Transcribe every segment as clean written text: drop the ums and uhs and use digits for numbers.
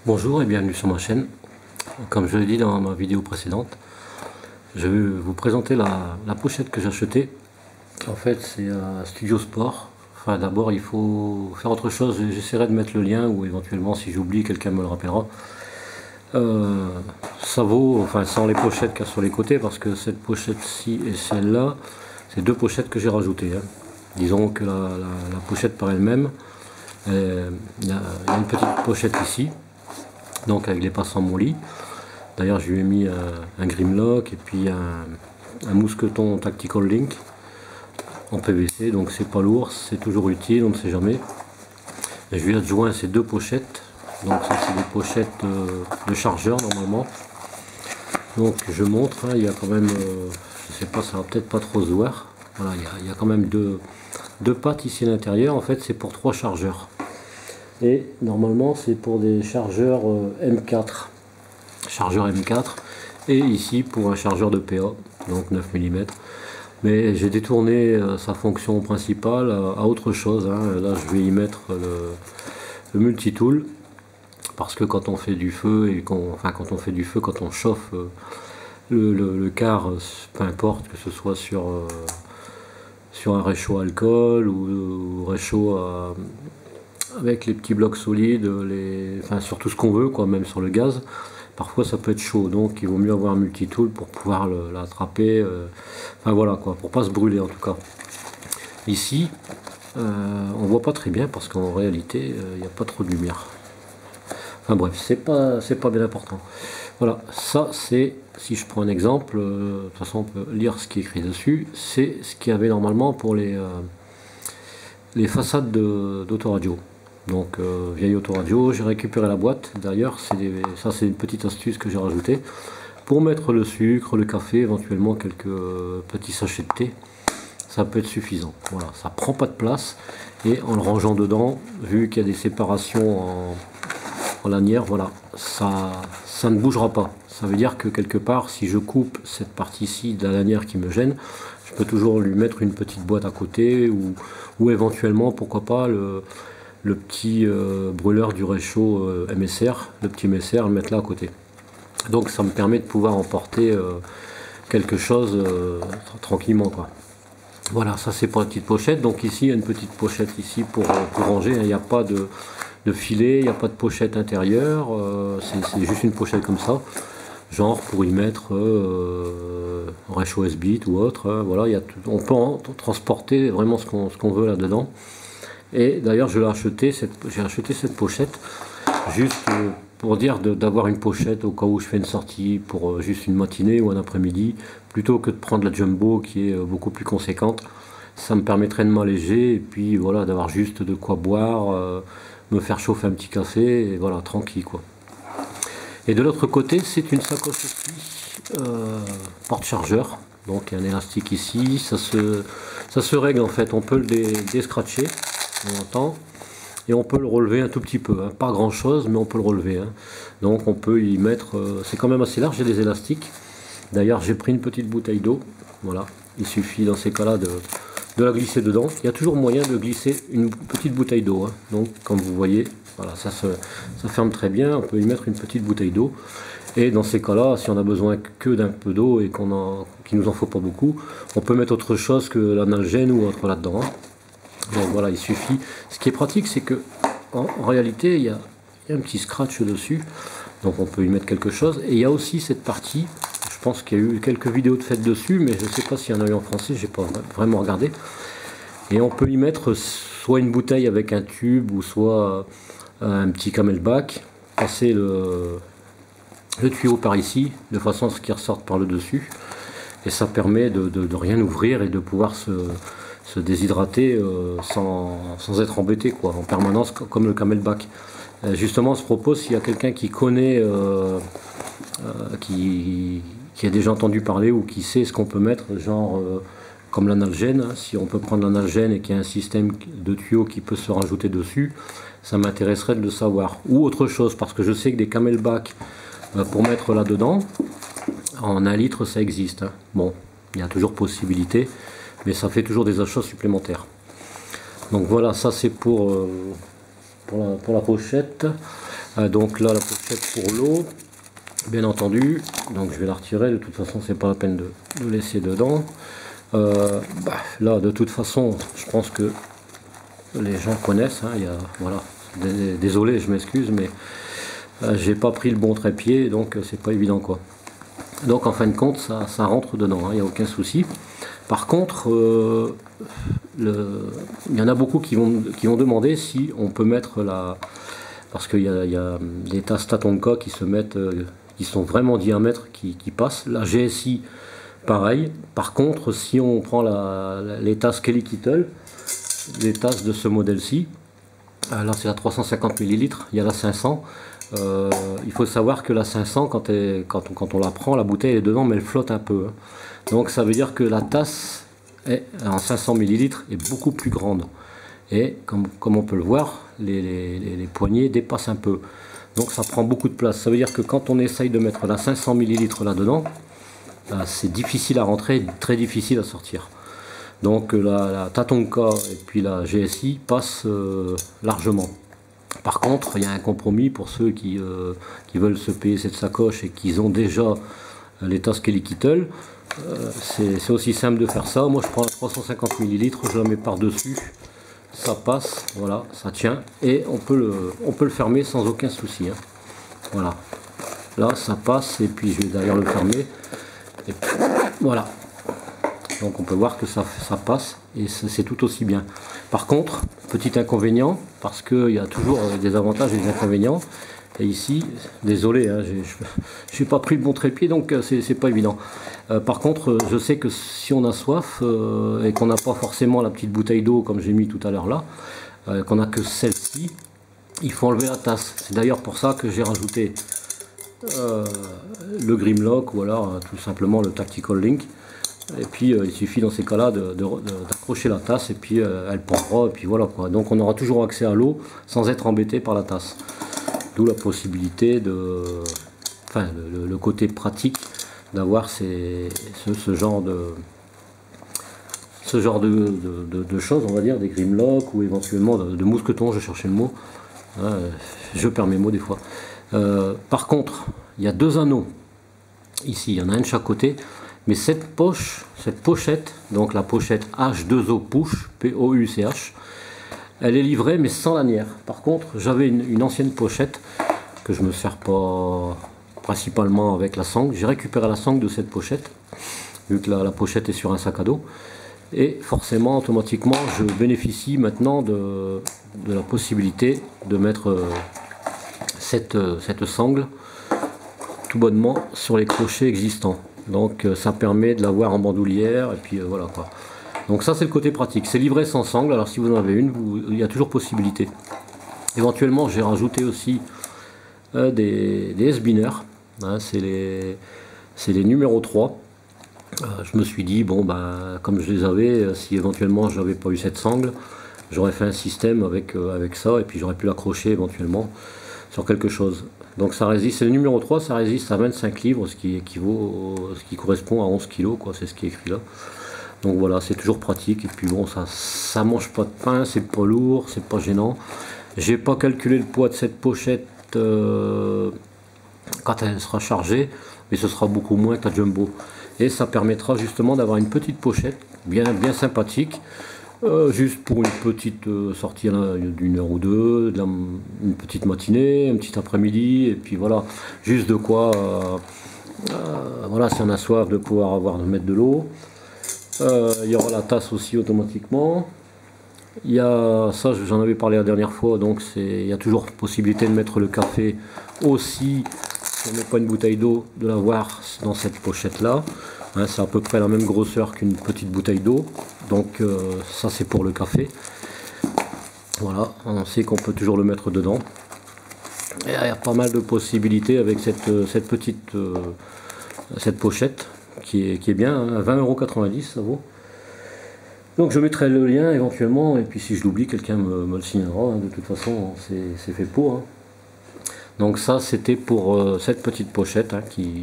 Bonjour et bienvenue sur ma chaîne. Comme je l'ai dit dans ma vidéo précédente, je vais vous présenter la pochette que j'ai achetée. En fait, c'est un Studio Sport. Enfin, d'abord, il faut faire autre chose. J'essaierai de mettre le lien ou éventuellement, si j'oublie, quelqu'un me le rappellera. Ça vaut, enfin, sans les pochettes qu'il y a sur les côtés, parce que cette pochette-ci et celle-là, c'est deux pochettes que j'ai rajoutées. Disons que la pochette par elle-même, il y a une petite pochette ici. Donc avec les passes en mon lit. D'ailleurs je lui ai mis un Grimlock et puis un mousqueton Tactical Link en PVC, donc c'est pas lourd, c'est toujours utile, on ne sait jamais. Et je lui ai adjoint ces deux pochettes, donc ça c'est des pochettes de chargeur normalement. Donc je montre, hein, il y a quand même, je sais pas, ça va peut-être pas trop se voir. Voilà, il y a quand même deux pattes ici à l'intérieur, en fait c'est pour 3 chargeurs. Et normalement c'est pour des chargeurs M4, et ici pour un chargeur de PA, donc 9 mm. Mais j'ai détourné sa fonction principale à autre chose, hein. Là je vais y mettre le multitool, parce que quand on fait du feu et quand on chauffe le car, peu importe que ce soit sur un réchaud à alcool ou réchaud avec les petits blocs solides, sur tout ce qu'on veut, quoi, même sur le gaz, parfois ça peut être chaud, donc il vaut mieux avoir un multitool pour pouvoir l'attraper, enfin voilà quoi, pour pas se brûler en tout cas. Ici, on voit pas très bien parce qu'en réalité, il n'y a pas trop de lumière. Enfin bref, c'est pas bien important. Voilà, ça c'est, si je prends un exemple, de toute façon on peut lire ce qui est écrit dessus, c'est ce qu'il y avait normalement pour les façades d'autoradio. Donc vieille autoradio, j'ai récupéré la boîte. D'ailleurs, ça c'est une petite astuce que j'ai rajoutée pour mettre le sucre, le café, éventuellement quelques petits sachets de thé. Ça peut être suffisant. Voilà, ça prend pas de place et en le rangeant dedans, vu qu'il y a des séparations en lanière, voilà, ça ne bougera pas. Ça veut dire que quelque part, si je coupe cette partie-ci de la lanière qui me gêne, je peux toujours lui mettre une petite boîte à côté ou éventuellement, pourquoi pas, le petit brûleur du réchaud MSR, le petit MSR, le mettre là à côté. Donc ça me permet de pouvoir emporter quelque chose tranquillement, quoi. Voilà, ça c'est pour la petite pochette. Donc ici, il y a une petite pochette ici pour ranger. Il n'y a pas de filet, il n'y a pas de pochette intérieure. C'est juste une pochette comme ça. Genre pour y mettre réchaud S-Bit ou autre. Voilà, on peut transporter vraiment ce qu'on veut là-dedans. Et d'ailleurs j'ai acheté cette pochette juste pour dire d'avoir une pochette au cas où je fais une sortie pour juste une matinée ou un après-midi, plutôt que de prendre la jumbo qui est beaucoup plus conséquente. Ça me permettrait de m'alléger et puis voilà, d'avoir juste de quoi boire, me faire chauffer un petit café et voilà, tranquille quoi. Et de l'autre côté c'est une sacoche aussi porte-chargeur. Donc il y a un élastique ici, ça se règle en fait, on peut le déscratcher. On entend, et on peut le relever un tout petit peu, hein. Pas grand chose mais on peut le relever, hein. Donc on peut y mettre, c'est quand même assez large, j'ai des élastiques. D'ailleurs j'ai pris une petite bouteille d'eau, voilà, il suffit dans ces cas là de la glisser dedans. Il y a toujours moyen de glisser une petite bouteille d'eau, hein. Donc comme vous voyez, voilà, ça ferme très bien, on peut y mettre une petite bouteille d'eau. Et dans ces cas là, si on a besoin que d'un peu d'eau et qu'il nous en faut pas beaucoup, on peut mettre autre chose que l'analgène ou autre là-dedans, hein. Donc voilà, il suffit. Ce qui est pratique, c'est que en réalité, il y a un petit scratch dessus, donc on peut y mettre quelque chose. Et il y a aussi cette partie, je pense qu'il y a eu quelques vidéos de faites dessus, mais je ne sais pas s'il y en a eu en français, j'ai pas vraiment regardé. Et on peut y mettre soit une bouteille avec un tube, ou soit un petit camelback, passer le tuyau par ici, de façon à ce qu'il ressorte par le dessus. Et ça permet de rien ouvrir et de pouvoir se déshydrater sans être embêté quoi, en permanence, comme le camelback. Justement, à ce propos, s'il y a quelqu'un qui connaît, qui a déjà entendu parler ou qui sait ce qu'on peut mettre, genre comme l'analgène, hein, si on peut prendre l'analgène et qu'il y a un système de tuyaux qui peut se rajouter dessus, ça m'intéresserait de le savoir. Ou autre chose, parce que je sais que des camelbacks pour mettre là-dedans, en 1 litre, ça existe, hein. Bon, il y a toujours possibilité, mais ça fait toujours des achats supplémentaires. Donc voilà, ça c'est pour la pochette. Donc là la pochette pour l'eau, bien entendu, donc je vais la retirer, de toute façon c'est pas la peine de laisser dedans. Là de toute façon je pense que les gens connaissent, hein, voilà, désolé, je m'excuse, mais j'ai pas pris le bon trépied, donc c'est pas évident quoi. Donc en fin de compte ça rentre dedans, il n'y a aucun souci. Par contre il y en a beaucoup qui vont demander si on peut mettre parce qu'il y a des tasses Tatonka qui se mettent, qui sont vraiment diamètres qui passent. La GSI pareil. Par contre si on prend les tasses Kelly Kettle, les tasses de ce modèle-ci, là c'est la 350 ml, il y a la 500. Il faut savoir que la 500, quand on la prend, la bouteille est dedans, mais elle flotte un peu. Hein. Donc ça veut dire que la tasse en 500 ml est beaucoup plus grande. Et comme on peut le voir, les poignées dépassent un peu. Donc ça prend beaucoup de place. Ça veut dire que quand on essaye de mettre la 500 ml là-dedans, c'est difficile à rentrer, très difficile à sortir. Donc la Tatonka et puis la GSI passent largement. Par contre, il y a un compromis pour ceux qui veulent se payer cette sacoche et qui ont déjà les tasses Kelly Kettle. C'est aussi simple de faire ça. Moi, je prends la 350 ml, je la mets par-dessus. Ça passe, voilà, ça tient. Et on peut le fermer sans aucun souci. Hein. Voilà. Là, ça passe. Et puis, je vais d'ailleurs le fermer. Et puis, voilà. Donc on peut voir que ça passe et c'est tout aussi bien. Par contre, petit inconvénient, parce qu'il y a toujours des avantages et des inconvénients. Et ici, désolé, hein, je n'ai pas pris le bon trépied, donc c'est pas évident. Par contre, je sais que si on a soif et qu'on n'a pas forcément la petite bouteille d'eau comme j'ai mis tout à l'heure là, qu'on n'a que celle-ci, il faut enlever la tasse. C'est d'ailleurs pour ça que j'ai rajouté le Grimlock ou alors tout simplement le Tactical Link. Et puis il suffit dans ces cas-là d'accrocher la tasse et puis elle pendra et puis voilà quoi. Donc on aura toujours accès à l'eau sans être embêté par la tasse. D'où la possibilité le côté pratique d'avoir ce genre de choses, on va dire, des Grimlock ou éventuellement de mousquetons, je cherchais le mot. Je perds mes mots des fois. Par contre, il y a deux anneaux. Ici, il y en a un de chaque côté. Mais cette pochette, donc la pochette H2O Push, P-O-U-C-H, elle est livrée mais sans lanière. Par contre, j'avais une ancienne pochette que je ne me sers pas principalement avec la sangle. J'ai récupéré la sangle de cette pochette, vu que la pochette est sur un sac à dos. Et forcément, automatiquement, je bénéficie maintenant de la possibilité de mettre cette sangle tout bonnement sur les crochets existants. Donc ça permet de l'avoir en bandoulière et puis voilà quoi. Donc ça c'est le côté pratique. C'est livré sans sangle, alors si vous en avez une, il y a toujours possibilité. Éventuellement j'ai rajouté aussi des S-biners, hein, c'est les numéros 3. Je me suis dit, bon comme je les avais, si éventuellement j'avais pas eu cette sangle, j'aurais fait un système avec ça et puis j'aurais pu l'accrocher éventuellement sur quelque chose. Donc ça résiste, c'est le numéro 3, ça résiste à 25 livres, ce qui correspond à 11 kg, quoi, c'est ce qui est écrit là. Donc voilà, c'est toujours pratique, et puis bon, ça mange pas de pain, c'est pas lourd, c'est pas gênant. J'ai pas calculé le poids de cette pochette quand elle sera chargée, mais ce sera beaucoup moins que la Jumbo. Et ça permettra justement d'avoir une petite pochette, bien sympathique, juste pour une petite sortie d'une heure ou deux, une petite matinée, un petit après-midi, et puis voilà, juste de quoi, voilà, si on a soif, de pouvoir mettre de l'eau. Il y aura la tasse aussi automatiquement. Il y a ça, j'en avais parlé la dernière fois, donc il y a toujours possibilité de mettre le café aussi, si on met pas une bouteille d'eau, de l'avoir dans cette pochette là. Hein, c'est à peu près la même grosseur qu'une petite bouteille d'eau, donc ça c'est pour le café. Voilà, on sait qu'on peut toujours le mettre dedans. Et il y a pas mal de possibilités avec cette pochette qui est bien, hein, 20,90 € ça vaut. Donc je mettrai le lien éventuellement, et puis si je l'oublie, quelqu'un me le signalera, hein, de toute façon c'est fait pour. Hein. Donc ça c'était pour cette petite pochette, hein, qui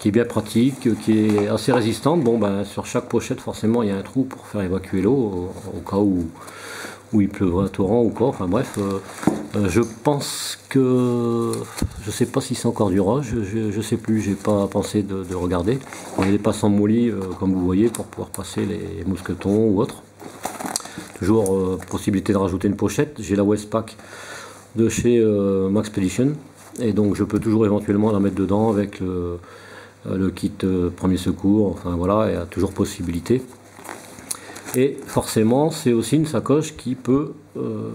est bien pratique, qui est assez résistante. Bon sur chaque pochette forcément il y a un trou pour faire évacuer l'eau au cas où où il pleuvrait à torrent ou quoi, enfin bref, je pense que, je sais pas si c'est encore du rouge, je sais plus, j'ai pas pensé de regarder. On a des passants mollis, comme vous voyez, pour pouvoir passer les mousquetons ou autres. Toujours possibilité de rajouter une pochette, j'ai la Westpac de chez Maxpedition, et donc je peux toujours éventuellement la mettre dedans avec le kit premier secours, enfin voilà, il y a toujours possibilité. Et forcément, c'est aussi une sacoche qui peut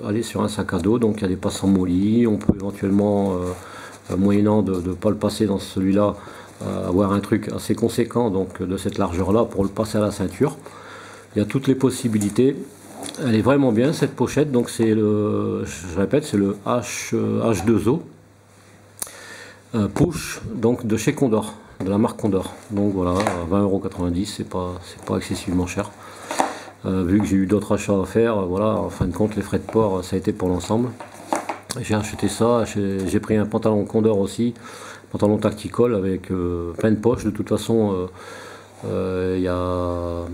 aller sur un sac à dos, donc il y a des passants mollis, on peut éventuellement, moyennant de ne pas le passer dans celui-là, avoir un truc assez conséquent, donc de cette largeur-là, pour le passer à la ceinture. Il y a toutes les possibilités. Elle est vraiment bien cette pochette, donc c'est le, je répète, c'est le H2O Push, donc de chez Condor, de la marque Condor. Donc voilà, 20,90 €, c'est pas excessivement cher. Vu que j'ai eu d'autres achats à faire, voilà, en fin de compte les frais de port ça a été pour l'ensemble. J'ai acheté ça, j'ai pris un pantalon Condor aussi, pantalon tactical avec plein de poches. De toute façon, il y a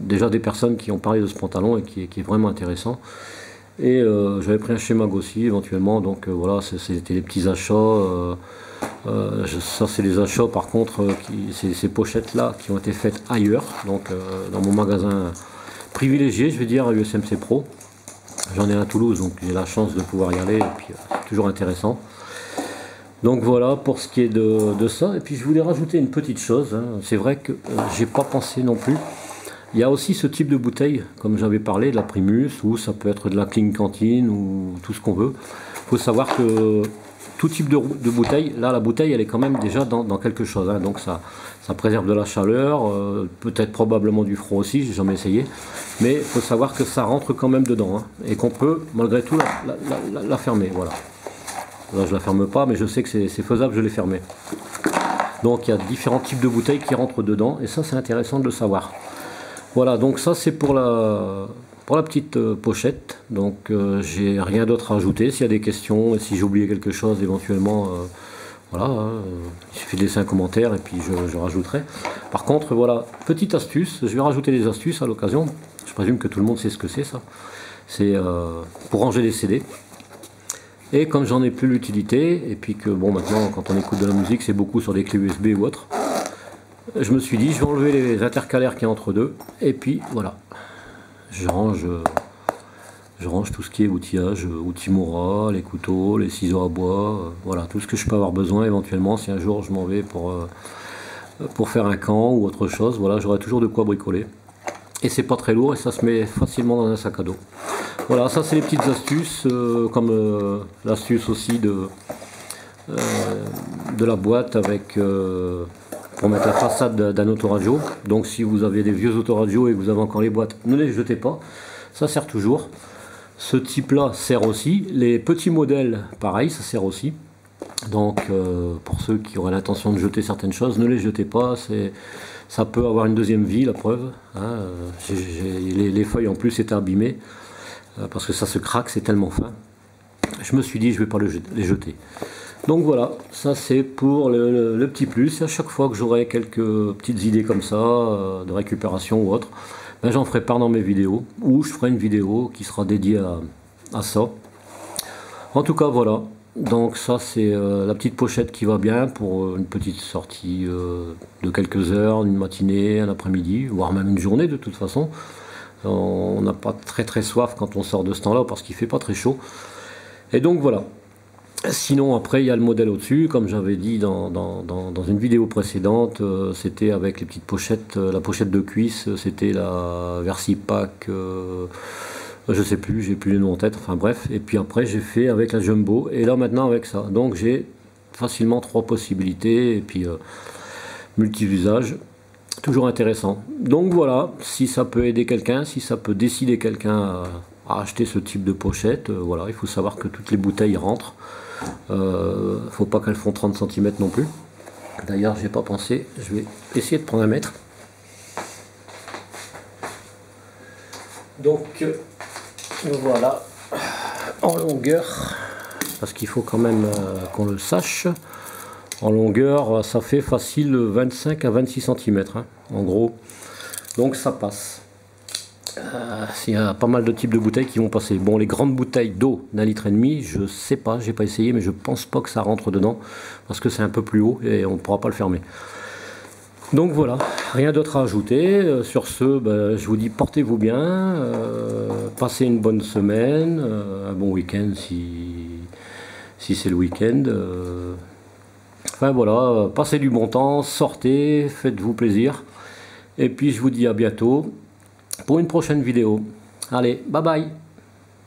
déjà des personnes qui ont parlé de ce pantalon et qui est vraiment intéressant. Et j'avais pris un chez Mag aussi éventuellement, donc voilà, c'était les petits achats. Ça c'est les achats par contre, ces pochettes là qui ont été faites ailleurs, donc dans mon magasin privilégié, je vais dire, à USMC Pro. J'en ai un à Toulouse, donc j'ai la chance de pouvoir y aller, et puis c'est toujours intéressant. Donc voilà pour ce qui est de ça. Et puis je voulais rajouter une petite chose, hein. C'est vrai que j'ai pas pensé non plus. Il y a aussi ce type de bouteille, comme j'avais parlé, de la Primus, ou ça peut être de la Clean Cantine, ou tout ce qu'on veut. Il faut savoir que tout type de bouteille, là la bouteille elle est quand même déjà dans quelque chose, hein. Donc ça préserve de la chaleur, peut-être probablement du froid aussi, j'ai jamais essayé. Mais il faut savoir que ça rentre quand même dedans, hein, et qu'on peut malgré tout la fermer, voilà. Là je la ferme pas, mais je sais que c'est faisable, je l'ai fermée. Donc il y a différents types de bouteilles qui rentrent dedans, et ça c'est intéressant de le savoir. Voilà, donc ça c'est pour la petite pochette. Donc j'ai rien d'autre à ajouter. S'il y a des questions et si j'ai oublié quelque chose éventuellement, voilà, il suffit de laisser un commentaire et puis je rajouterai. Par contre, voilà, petite astuce, je vais rajouter des astuces à l'occasion. Je présume que tout le monde sait ce que c'est ça. C'est pour ranger les CD. Et comme j'en ai plus l'utilité, et puis que bon maintenant quand on écoute de la musique c'est beaucoup sur des clés USB ou autre, je me suis dit je vais enlever les intercalaires qui y a entre deux, et puis voilà, je range tout ce qui est outillage, outils Mora, les couteaux, les ciseaux à bois, voilà, tout ce que je peux avoir besoin éventuellement si un jour je m'en vais pour faire un camp ou autre chose. Voilà, j'aurai toujours de quoi bricoler. Et c'est pas très lourd et ça se met facilement dans un sac à dos. Voilà, ça c'est les petites astuces, comme l'astuce aussi de la boîte avec pour mettre la façade d'un autoradio. Donc si vous avez des vieux autoradios et que vous avez encore les boîtes, ne les jetez pas, ça sert toujours. Ce type là sert aussi, les petits modèles pareil, ça sert aussi. Donc pour ceux qui auraient l'intention de jeter certaines choses, ne les jetez pas, ça peut avoir une deuxième vie, la preuve, hein. Les feuilles en plus étaient abîmées, parce que ça se craque, c'est tellement fin. Je me suis dit je vais pas les jeter. Donc voilà, ça c'est pour le petit plus. Et à chaque fois que j'aurai quelques petites idées comme ça, de récupération ou autre, ben j'en ferai part dans mes vidéos, ou je ferai une vidéo qui sera dédiée à ça. En tout cas voilà, donc ça c'est la petite pochette qui va bien pour une petite sortie de quelques heures, une matinée, un après-midi, voire même une journée de toute façon. On n'a pas très soif quand on sort de ce temps-là parce qu'il fait pas très chaud. Et donc voilà. Sinon après il y a le modèle au-dessus, comme j'avais dit dans une vidéo précédente, c'était avec les petites pochettes, la pochette de cuisse, c'était la Versipack, je sais plus, j'ai plus les noms en tête, enfin bref, et puis après j'ai fait avec la Jumbo, et là maintenant avec ça, donc j'ai facilement 3 possibilités, et puis multi-usage, toujours intéressant. Donc voilà, si ça peut aider quelqu'un, si ça peut décider quelqu'un à acheter ce type de pochette, voilà, il faut savoir que toutes les bouteilles rentrent. Faut pas qu'elles font 30 cm non plus. D'ailleurs j'ai pas pensé, je vais essayer de prendre un mètre. Donc voilà, en longueur, parce qu'il faut quand même qu'on le sache, en longueur ça fait facile 25 à 26 cm, hein, en gros, donc ça passe. Il y a pas mal de types de bouteilles qui vont passer. Bon, les grandes bouteilles d'eau d'1,5 litre, je sais pas, j'ai pas essayé, mais je pense pas que ça rentre dedans parce que c'est un peu plus haut et on ne pourra pas le fermer. Donc voilà, rien d'autre à ajouter. Sur ce, je vous dis portez-vous bien, passez une bonne semaine, un bon week-end si c'est le week-end. Enfin voilà, passez du bon temps, sortez, faites-vous plaisir. Et puis je vous dis à bientôt pour une prochaine vidéo. Allez, bye bye!